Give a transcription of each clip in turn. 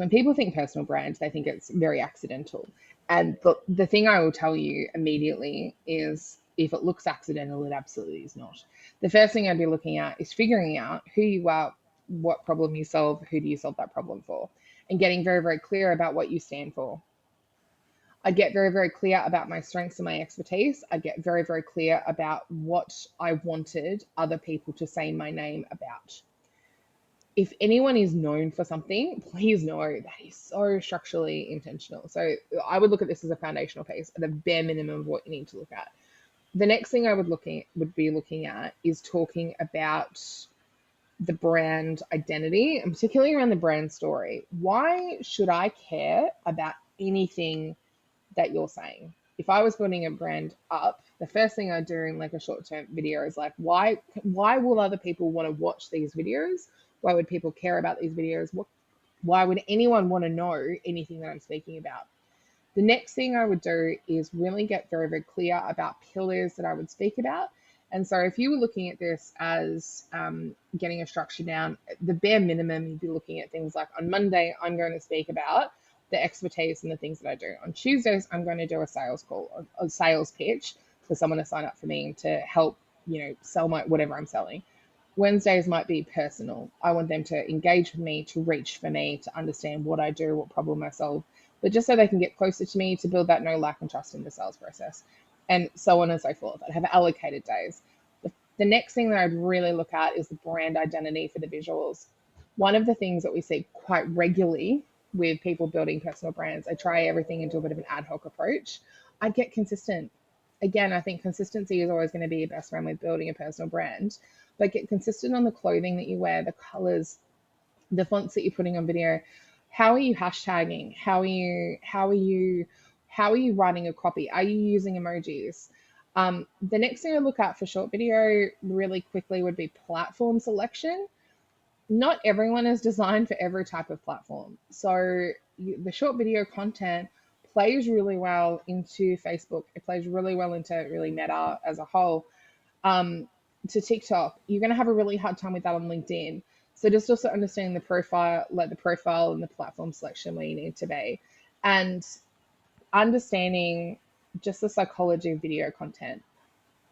when people think personal brand, they think it's very accidental. And the thing I will tell you immediately is if it looks accidental, it absolutely is not. The first thing I'd be looking at is figuring out who you are, what problem you solve, who do you solve that problem for, and getting very, very clear about what you stand for. I get very, very clear about my strengths and my expertise. I get very, very clear about what I wanted other people to say my name about. If anyone is known for something, please know that is so structurally intentional. So I would look at this as a foundational piece, the bare minimum of what you need to look at. The next thing I would be looking at is talking about the brand identity, and particularly around the brand story. Why should I care about anything that you're saying? If I was building a brand up, the first thing I do in like a short-term video is like, why will other people want to watch these videos? Why would people care about these videos? Why would anyone want to know anything that I'm speaking about? The next thing I would do is really get very, very clear about pillars that I would speak about. And so if you were looking at this as getting a structure down, the bare minimum, you'd be looking at things like on Monday, I'm going to speak about the expertise and the things that I do. On Tuesdays, I'm going to do a sales call, a sales pitch for someone to sign up for me to help, sell my whatever I'm selling. Wednesdays might be personal. I want them to engage with me, to reach for me, to understand what I do, what problem I solve, but just so they can get closer to me to build that know, like, and trust in the sales process, and so on and so forth. I'd have allocated days. The next thing that I'd really look at is the brand identity for the visuals. One of the things that we see quite regularly with people building personal brands, I try everything into a bit of an ad hoc approach. I'd get consistent. Again, I think consistency is always going to be your best friend with building a personal brand, but get consistent on the clothing that you wear, the colors, the fonts that you're putting on video. How are you hashtagging? How are you writing a copy? Are you using emojis? The next thing I look at for short video really quickly would be platform selection. Not everyone is designed for every type of platform. So the short video content plays really well into Facebook. It plays really well into really Meta as a whole. To TikTok, you're going to have a really hard time with that on LinkedIn. So just also understanding the profile, like the profile and the platform selection where you need to be, and understanding just the psychology of video content.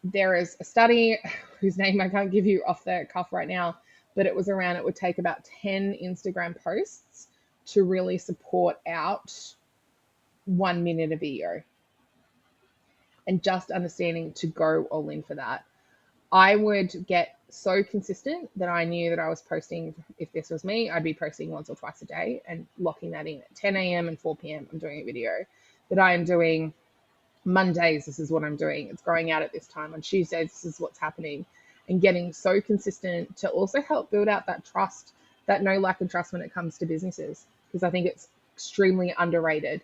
There is a study whose name I can't give you off the cuff right now, but it was around, it would take about 10 Instagram posts to really support out 1 minute of video, and just understanding to go all in for that. I would get so consistent that I knew that I was posting, if this was me, I'd be posting once or twice a day and locking that in at 10 a.m. and 4 p.m. I'm doing a video. That I am doing Mondays, this is what I'm doing. It's going out at this time. On Tuesdays, this is what's happening. And getting so consistent to also help build out that trust, that know, like, and trust when it comes to businesses. Because I think it's extremely underrated.